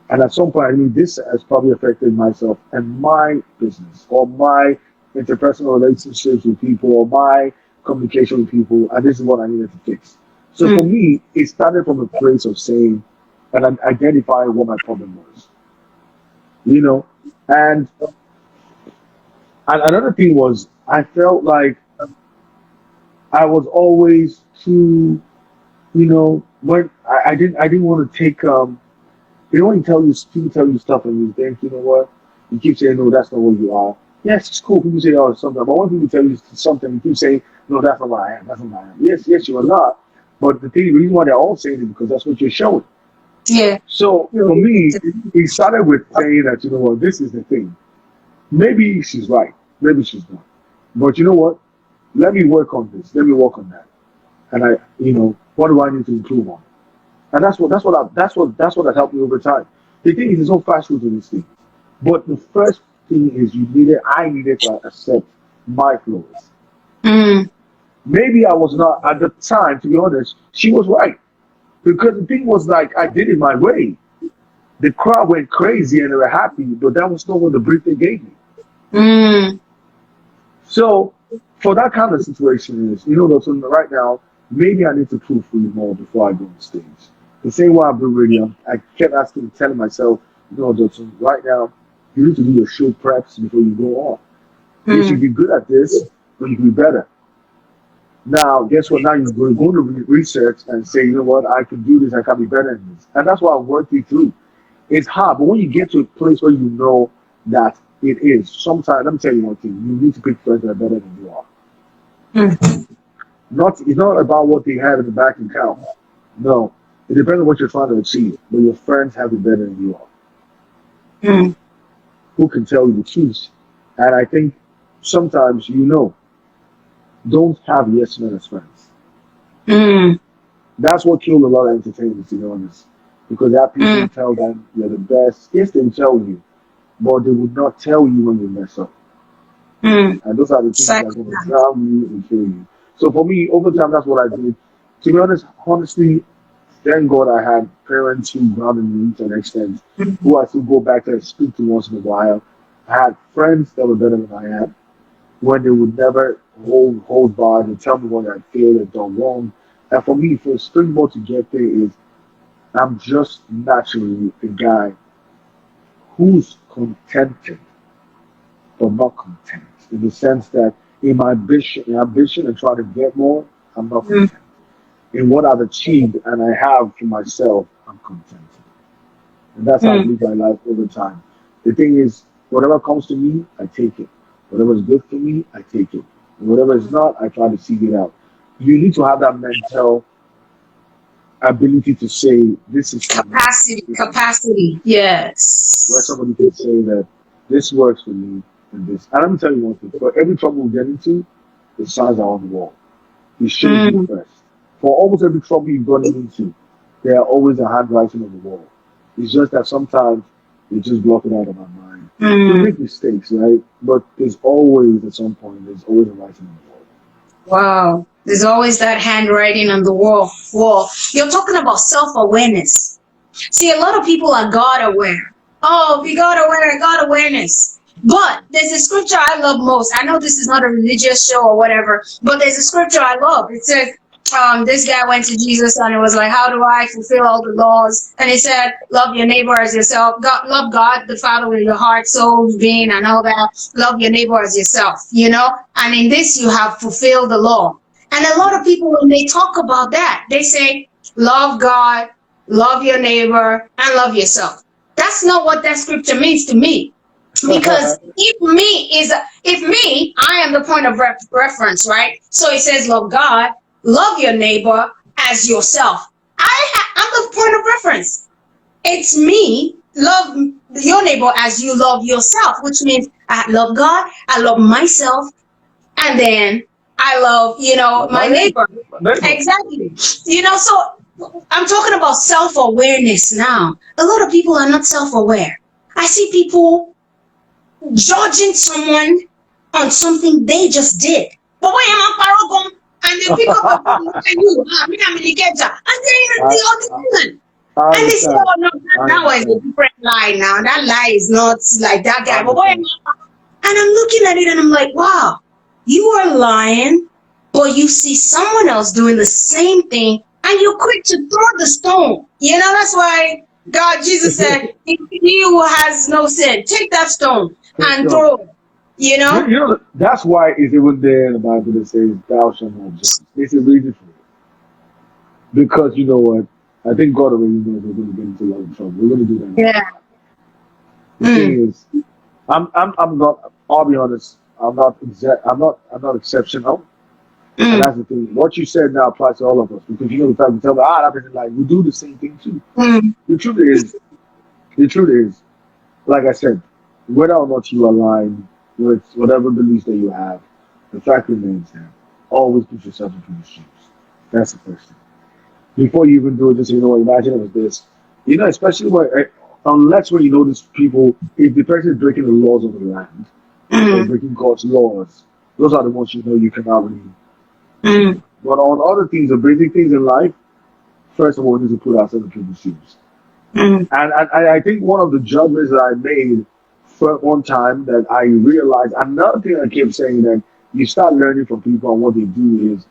And at some point, I mean, this has probably affected myself and my business or my interpersonal relationships with people or my communication with people. And this is what I needed to fix. So for Hmm. me, it started from a place of saying and identifying what my problem was, you know. And, and another thing was, I felt like I was always too, when I didn't want to take, they don't tell you, people tell you stuff and you think, you know what, you keep saying, no, that's not what you are. Yes, it's cool. People say, oh, something. But when people tell you something, you say, no, that's not what I am. That's not what I am. Yes, you are not. But the reason why they're all saying it because that's what you're showing. Yeah. So for me, it started with saying that, you know what, this is the thing. Maybe she's right. Maybe she's not. But you know what? Let me work on this. Let me work on that. And what do I need to improve on? And that's what has helped me over time. The thing is, there's no fast route to this thing. But the first thing is I needed to accept my flaws. Mm. Maybe I was not at the time, to be honest, she was right. Because the thing was like I did it my way. The crowd went crazy and they were happy, but that was not what the brief they gave me. Mm. So for that kind of situation is, so right now, maybe I need to prove for you more before I go on stage. The same way I've been radio, I kept telling myself, Dotun, right now, you need to do your show preps before you go on. You should Mm. be good at this, but you can be better. Now, guess what? Now you're going to research and say, you know what, I can do this, I can be better in this. And that's what I worked it through. It's hard, but when you get to a place where you know that it is, sometimes, let me tell you one thing, you need to pick friends that are better than you are. Mm. It's not about what they have in the bank account. No, it depends on what you're trying to achieve. But your friends have it better than you are. Mm. Who can tell you the truth? And I think sometimes don't have yes men as friends. Mm. That's what killed a lot of entertainers, to be honest. Because there are people who Mm. tell them you're the best. Yes, they will tell you, but they would not tell you when you mess up. Mm. And those are the things that are going to drown you and kill you. So for me, over time, that's what I did. To be honest, honestly, thank God I had parents who grounded me to an extent, Mm. who I still go back and speak to once in a while. I had friends that were better than I am, when they would never hold by and tell me what I failed and done wrong. And for me, for a springboard to get there is I'm just naturally a guy who's contented but not content. In the sense that in my ambition and trying to get more, I'm not Mm. content. In what I've achieved and I have for myself, I'm content. And that's how I Mm. live my life over time. The thing is, whatever comes to me, I take it. Whatever is good for me, I take it. And whatever is not, I try to seek it out. You need to have that mental ability to say, this is for me. Capacity. Where Yes. somebody can say that this works for me and this. And let me tell you one thing, for every trouble we get into, the signs are on the wall. It shows you Mm. first. For almost every trouble you've gotten into, there are always a handwriting on the wall. It's just that sometimes we just block it out of our mind. We Mm. make mistakes, right? But there's always, at some point, there's always a writing on the wall. Wow. There's always that handwriting on the wall. You're talking about self-awareness. See, a lot of people are God aware. Oh, we God awareness. But there's a scripture I love most. I know this is not a religious show or whatever, but there's a scripture I love. It says, this guy went to Jesus and it was like, how do I fulfill all the laws? And he said, love your neighbor as yourself. Love God the Father with your heart, soul, being, and all that. Love your neighbor as yourself, And in this, you have fulfilled the law. And a lot of people, when they talk about that, they say, love God, love your neighbor, and love yourself. That's not what that scripture means to me. Because I am the point of reference, right? So it says, love God, love your neighbor as yourself. I'm the point of reference. It's me. Love your neighbor as you love yourself, which means I love God, I love myself, and then I love, my neighbor. My neighbor. Exactly. So I'm talking about self-awareness now. A lot of people are not self-aware. I see people judging someone on something they just did. But when I'm a paragon and they pick up a phone and you, and they're I, the other woman. I And they say, understand. oh no, I that was a understand. different lie now. That lie is not like that I guy. But understand. and I'm looking at it and I'm like, wow, you are lying, but you see someone else doing the same thing and you're quick to throw the stone. That's why Jesus said, he who has no sin, take that stone and So, throw it. that's why it's even there in the Bible that says, thou shalt not judge. It's a reason for it. Because you know what? I think God already knows we're going to get into a lot of trouble. We're going to do that. Yeah. The thing is, I'm not. I'll be honest, I'm not exceptional. And Mm, that's the thing. What you said now applies to all of us because you know the fact you tell me, that person like we do the same thing too. mm, The truth is, the truth is, like I said, whether or not you align with whatever beliefs that you have, the fact remains that always put yourself into the shoes. That's the first thing. Before you even do it, just imagine it was this. Especially unless when you notice people, if the person is breaking the laws of the land or mm, breaking God's laws, those are the ones you cannot really. mm, But on other things, the basic things in life, first of all, we need to put ourselves in people's shoes. mm, And I think one of the judgments that I made for one time that I realized, another thing I kept saying that you start learning from people and what they do is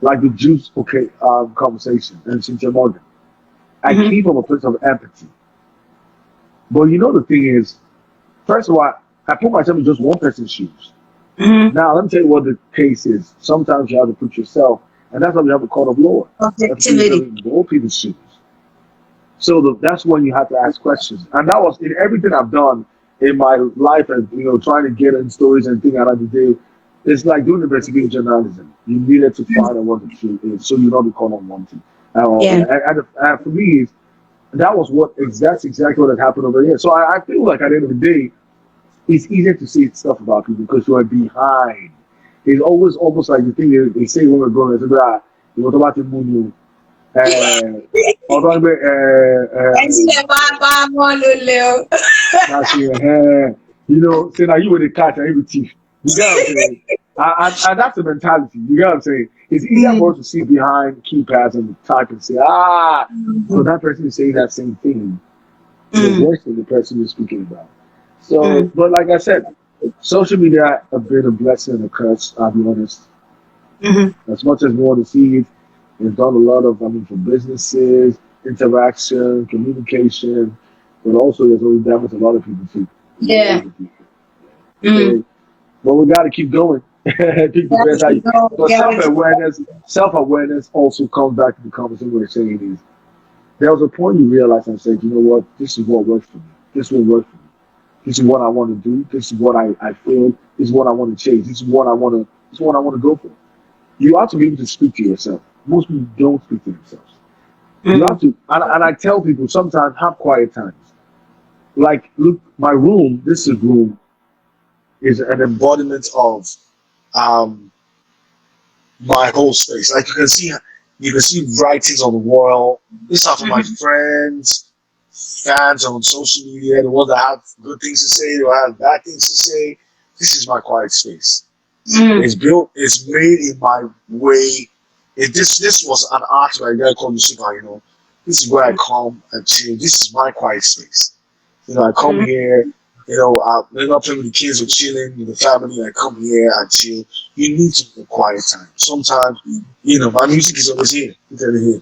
like the juice okay conversation and Cynthia Morgan. I mm, came from a place of empathy. But the thing is, first of all, I put myself in just one person's shoes. mm. Now, let me tell you what the case is. Sometimes you have to put yourself, and that's why we have a court of law. You have to put yourself Objectivity. in both people's shoes. So that's when you have to ask questions. And that was in everything I've done in my life and, trying to get in stories and things like that. It's like doing investigative journalism. You needed to find out what the truth is so you don't become unwanted. Yeah. And for me, that's exactly what had happened over here. So I feel like at the end of the day, it's easier to say stuff about people because you are behind. It's always almost like the thing they say when we're growing up, you want about the moon, although Ẹ̀sìn lè bá wọn lò lè o. that's say now you with the catch and you teeth. You get what I'm saying? And that's the mentality. You get what I'm saying? It's easier for Mm, us to see behind keypads and type and say, so that person is saying that same thing. mm, Worse than the person you're speaking about. So, mm, but like I said, social media have been a blessing and a curse, I'll be honest. mhm. As much as we want to see it, it's done a lot of, for businesses, interaction, communication, but also there's always damaged a lot of people too. Yeah. Loads of people. Mm. So, but we got to keep going. Keep the Gotta best out. keep going. But Gotta keep self-awareness also comes back to the conversation we're saying is there was a point you realized and said, you know what, this is what works for me. This will work for me. This is what I want to do. This is what I feel. This is what I want to change. This is what I want to go for. You have to be able to speak to yourself. Most people don't speak to themselves. You have mm, to, and I tell people sometimes have quiet times. Like, look, my room, room is an embodiment of um, my whole space. Like you can see writings on the wall. These are for my mhm, friends, fans on social media, the ones that have good things to say, or have bad things to say. This is my quiet space. mm, It's made in my way. This was an art by a guy called Yusufa, This is where I come and chill. This is my quiet space. I come mm. here, I'm not playing with the kids or chilling with the family. I come here and chill. You need to be quiet time. Sometimes, my music is always here. You can hear,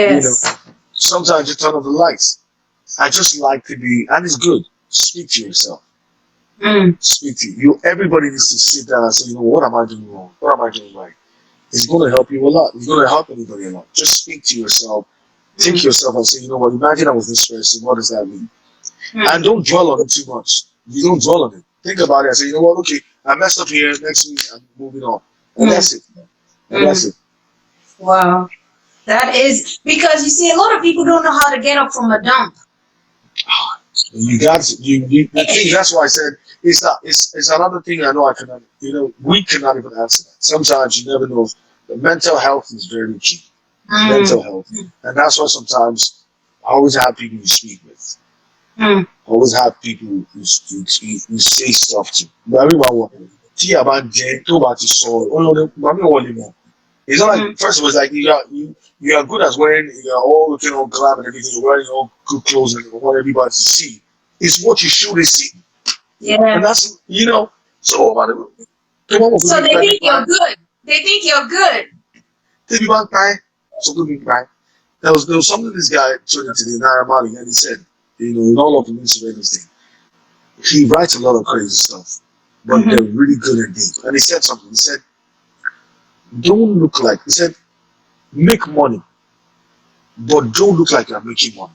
you know. Yes. Sometimes you turn off the lights. I just like to be, and it's good. Speak to yourself. Mm, Speak to you. Everybody needs to sit down and say, what am I doing wrong? What am I doing right? It's going to help you a lot. It's going to help anybody a lot. Just speak to yourself. Think to mm, yourself and say, what? Imagine I was this person. What does that mean? And mm, don't dwell on it too much. You don't dwell on it. Think about it and say, what? Okay, I messed up here. Next week, I'm moving on. And mm, that's it. And that's mm. it. Wow. That is because you see, a lot of people don't know how to get up from a dump. You got to, the thing, that's why I said it's another thing I know I cannot, we cannot even answer that. Sometimes you never know. The mental health is very key. Mental Mm, health. And that's why sometimes I always have people you speak with. mm, I always have people who say stuff to. But everyone will see about Jen, talk about your soul. Oh no, mommy want more. It's not like mm, first of all, it's like you are good as wearing you're all looking all glam and everything, you're wearing all good clothes and you want everybody to see. It's what you should see. And yeah. that's so come on So with they me think you're cry. good. They think you're good. Take me back cry. So good me cry. There was something this guy told me today, Naira Mali, and he said, in all of the news and everything. He writes a lot of crazy stuff, but Mm-hmm. they're really good and deep. And he said something. He said, "Don't look like." He said, "Make money, but don't look like you're making money.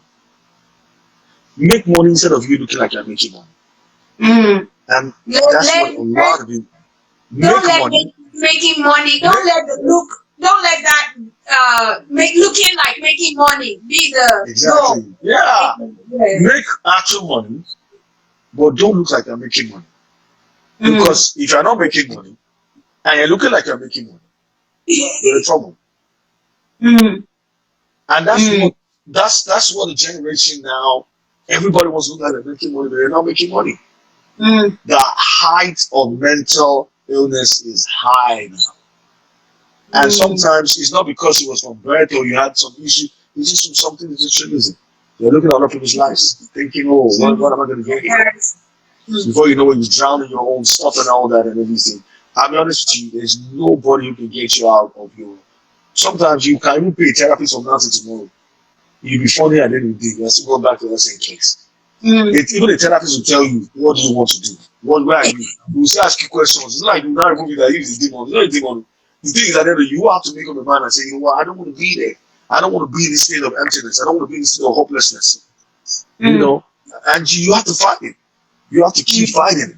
Make money instead of you looking like you're making money." Mm, And Let, that's what let, a let, lot of you don't make let money. making money. Don't Make, let the look. Don't let that make looking like making money be the goal. exactly. Yeah. Yeah. Make actual money, but don't look like you're making money. Mm. Because if you're not making money and you're looking like you're making money, you're in trouble. Mm. And that's Mm. what the generation now. Everybody wants to look like they're making money, but they're not making money. Mm. The height of mental illness is high now. And Mm. sometimes it's not because it was from birth or you had some issue, it's just from something that's extremism. You're looking at other people's lives, thinking, oh, what am I going to get here? Yes. Mm. Before you know it, you drown in your own stuff and all that and everything. I'll be honest with you, there's nobody who can get you out of your. Sometimes you can even pay a therapist from now to tomorrow. You'll be funny at the end of the day. You're still going back to that same case. Mm. Even the therapist will tell you, what do you want to do? Where are you? He will still ask you questions. It's like you're not a movie that uses demon. It's not a demon. The thing is that you have to make up your mind and say, you know what, I don't want to be there. I don't want to be in this state of emptiness. I don't want to be in this state of hopelessness. You Mm. know? And you have to fight it. You have to keep fighting it.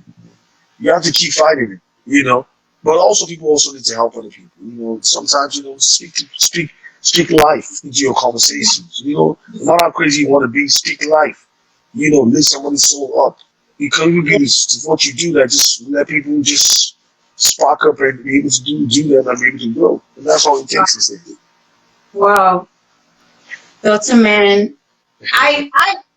You have to keep fighting it, you know. But also people also need to help other people. You know, sometimes, you know, speak life into your conversations. You know, no matter how crazy you want to be, speak life. You know, lift somebody's soul up. You can even be this what you do that just let people just spark up and be able to do that and be able to grow. And that's all it takes is that. Wow, Dr. Man. I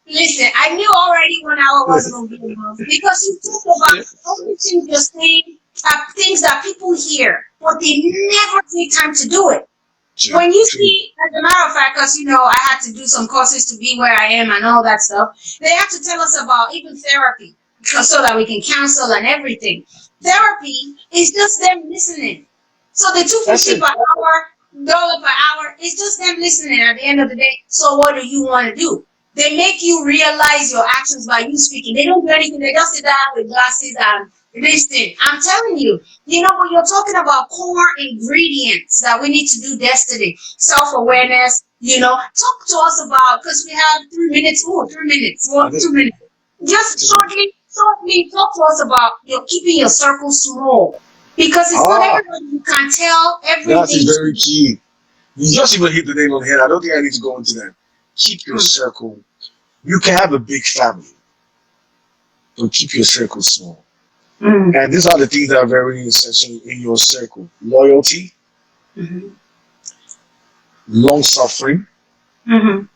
listen. I knew already 1 hour wasn't gonna be enough because you talk about everything you're saying are things that people hear, but they never take time to do it. When you see, as a matter of fact, because you know I had to do some courses to be where I am and all that stuff, they have to tell us about even therapy, because so that we can counsel and everything. Therapy is just them listening. So the That's 250 it. per hour, dollar per hour, is just them listening at the end of the day. So what do you want to do? They make you realize your actions by you speaking. They don't do anything. They just sit down with glasses and listen. I'm telling you, you know, when you're talking about core ingredients that we need to do destiny, self-awareness, you know, talk to us about, because we have 3 minutes, 3 minutes, I think 2 minutes. Just shortly talk to us about your keeping your circle small. Because it's not ah, everybody you can tell that is everything very to. key. You just even hit the name on the head. I don't think I need to go into that. Keep your Mm. circle. You can have a big family, but keep your circle small. Mm. And these are the things that are very essential in your circle: loyalty, Mhm. long suffering, Mhm.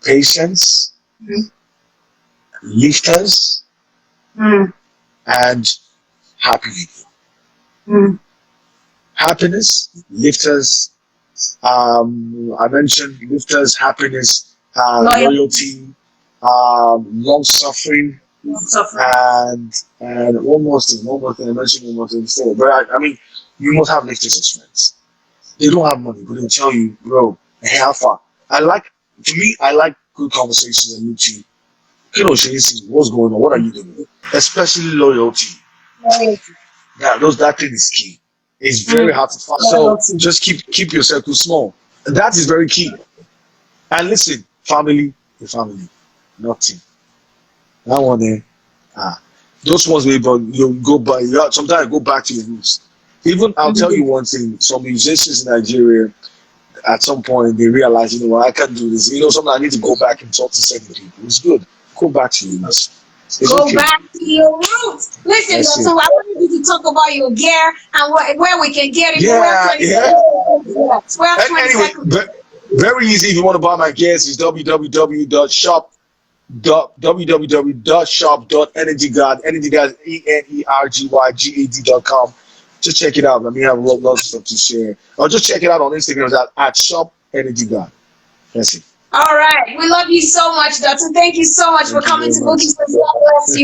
patience, Mhm. lifters, Mm. and happy people. Mm. Happiness, lifters. I mentioned lifters, happiness, Loyal, loyalty, long suffering, suffering. and one more thing. I mentioned one more thing before, but I mean, you must have lifters as friends. They don't have money, but they'll tell you, bro, hey, how far? For me, I like good conversations and meet you. You know, Shanice, what's going on? What are you doing? Especially loyalty. Loyalty. That thing is key. It's very Mm. hard to find. So Loyalty. just keep your circle small. That is very key. And listen, family, the family, nothing. That one there, ah, those ones where but you go by. Sometimes go back to your roots. Even I'll tell you Mm. one thing: some musicians in Nigeria, at some point, they realize, you know what, I can't do this. You know, sometimes I need to go back and talk to certain people. It's good. Go back to your roots. It's Go okay. back to your roots. Listen, That's Doctor, it. I wanted you to talk about your gear and where we can get it. We have Yeah, 20 yeah. seconds. Yes, we have And 20 anyway, seconds. very easy. If you want to buy my gas, is www.shop.energygad, energygad.com. Just check it out. Let me have lots of stuff to share. Or just check it out on Instagram at shop energygad. That's it. All right. We love you so much, Doctor. Thank you so much for Thank you coming very to much. Bouqui'S. God bless you.